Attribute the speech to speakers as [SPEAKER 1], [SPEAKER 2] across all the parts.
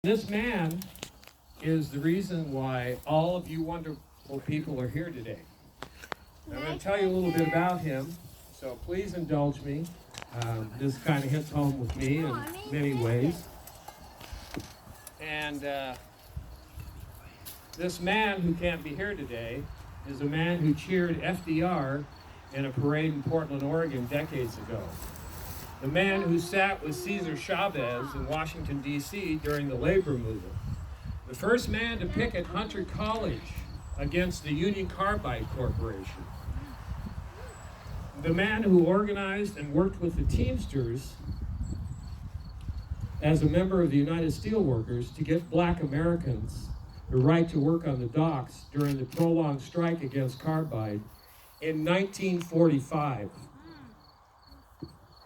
[SPEAKER 1] This man is the reason why all of you wonderful people are here today. I'm going to tell you a little bit about him, so please indulge me. This kind of hits home with me in many ways. And this man who can't be here today is a man who cheered FDR in a parade in Portland, Oregon decades ago. The man who sat with Cesar Chavez in Washington, D.C. during the labor movement. The first man to picket Hunter College against the Union Carbide Corporation. The man who organized and worked with the Teamsters as a member of the United Steelworkers to get black Americans the right to work on the docks during the prolonged strike against carbide in 1945.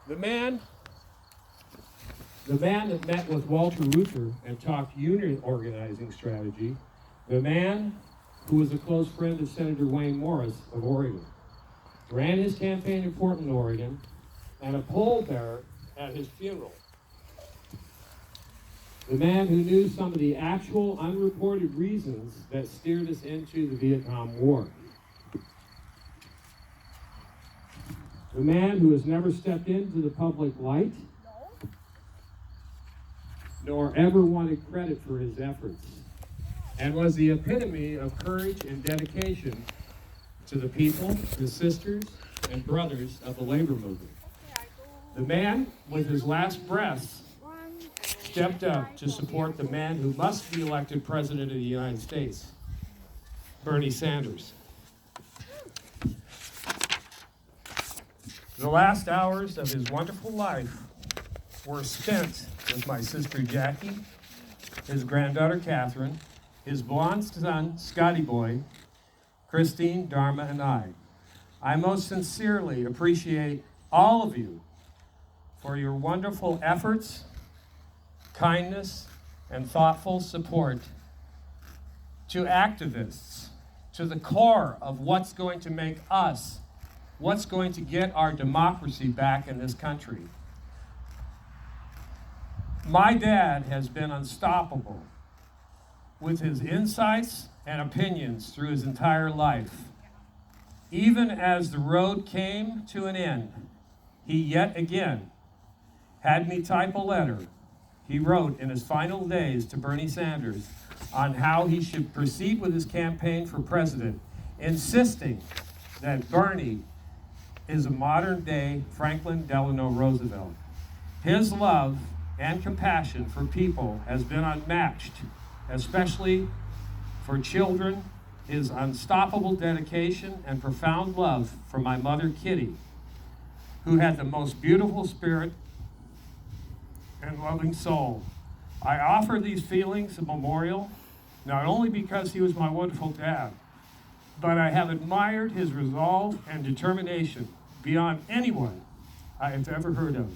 [SPEAKER 1] The man that met with Walter Reuther and talked union organizing strategy, the man who was a close friend of Senator Wayne Morris of Oregon, ran his campaign in Portland, Oregon, and a pallbearer at his funeral. The man who knew some of the actual unreported reasons that steered us into the Vietnam War. The man who has never stepped into the public light, nor ever wanted credit for his efforts, and was the epitome of courage and dedication to the people, the sisters, and brothers of the labor movement. The man, with his last breaths, stepped up to support the man who must be elected President of the United States, Bernie Sanders. The last hours of his wonderful life were spent with my sister Jackie, his granddaughter Catherine, his blonde son Scotty Boy, Christine, Dharma, and I. I most sincerely appreciate all of you for your wonderful efforts, kindness, and thoughtful support to activists, to the core of what's going to make us, what's going to get our democracy back in this country. My dad has been unstoppable with his insights and opinions through his entire life. Even as the road came to an end, he yet again had me type a letter he wrote in his final days to Bernie Sanders on how he should proceed with his campaign for president, insisting that Bernie is a modern-day Franklin Delano Roosevelt. His love and compassion for people has been unmatched, especially for children. His unstoppable dedication and profound love for my mother, Kitty, who had the most beautiful spirit and loving soul. I offer these feelings a memorial, not only because he was my wonderful dad, but I have admired his resolve and determination beyond anyone I have ever heard of.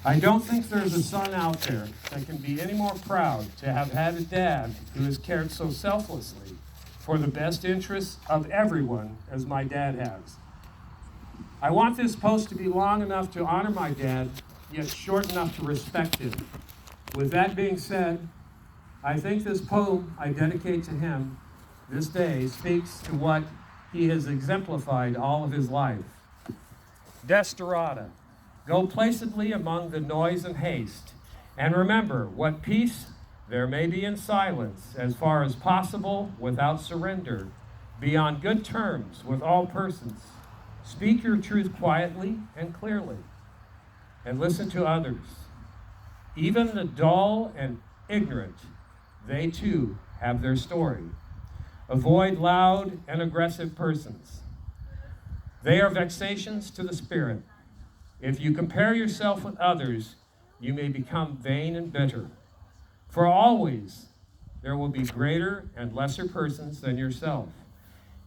[SPEAKER 1] I don't think there's a son out there that can be any more proud to have had a dad who has cared so selflessly for the best interests of everyone as my dad has. I want this post to be long enough to honor my dad, yet short enough to respect him. With that being said, I think this poem I dedicate to him this day speaks to what he has exemplified all of his life. Desperata, go placidly among the noise and haste, and remember what peace there may be in silence, as far as possible without surrender, be on good terms with all persons. Speak your truth quietly and clearly, and listen to others. Even the dull and ignorant, they too have their story. Avoid loud and aggressive persons. They are vexations to the spirit. If you compare yourself with others, you may become vain and bitter. For always there will be greater and lesser persons than yourself.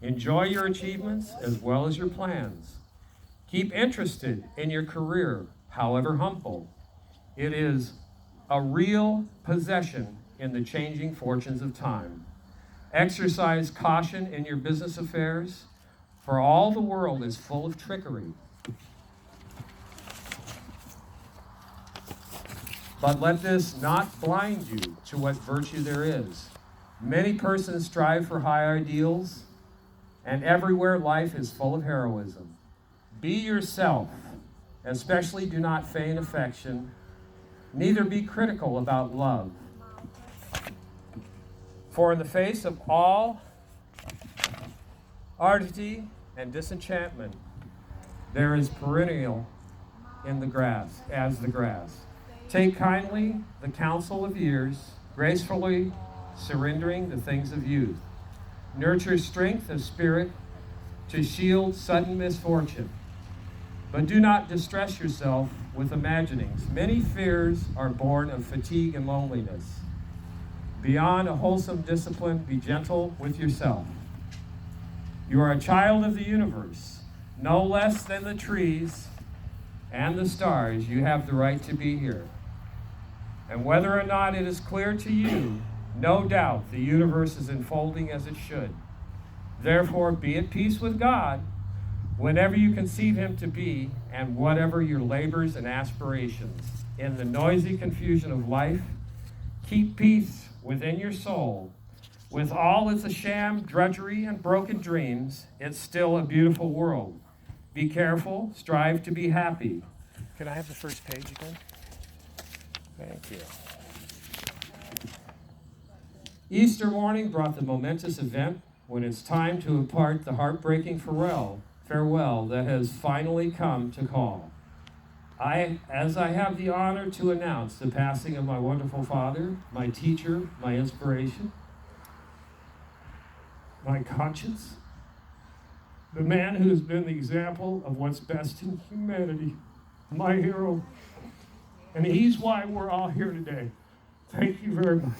[SPEAKER 1] Enjoy your achievements as well as your plans. Keep interested in your career, however humble. It is a real possession in the changing fortunes of time. Exercise caution in your business affairs. for all the world is full of trickery. But let this not blind you to what virtue there is. Many persons strive for high ideals, and everywhere life is full of heroism. Be yourself, especially do not feign affection, neither be critical about love. For in the face of all ardity and disenchantment, there is perennial in the grass, as the grass. Take kindly the counsel of years, gracefully surrendering the things of youth. Nurture strength of spirit to shield sudden misfortune. But do not distress yourself with imaginings. Many fears are born of fatigue and loneliness. Beyond a wholesome discipline, be gentle with yourself. You are a child of the universe. No less than the trees and the stars, you have the right to be here. And whether or not it is clear to you, no doubt the universe is unfolding as it should. Therefore, be at peace with God whenever you conceive him to be, and whatever your labors and aspirations. In the noisy confusion of life, keep peace within your soul. With all its sham, drudgery, and broken dreams, it's still a beautiful world. Be careful, strive to be happy. Can I have the first page again? Thank you. Easter morning brought the momentous event when it's time to impart the heartbreaking farewell that has finally come to call. As I have the honor to announce the passing of my wonderful father, my teacher, my inspiration, my conscience, the man who has been the example of what's best in humanity, my hero, and he's why we're all here today. Thank you very much.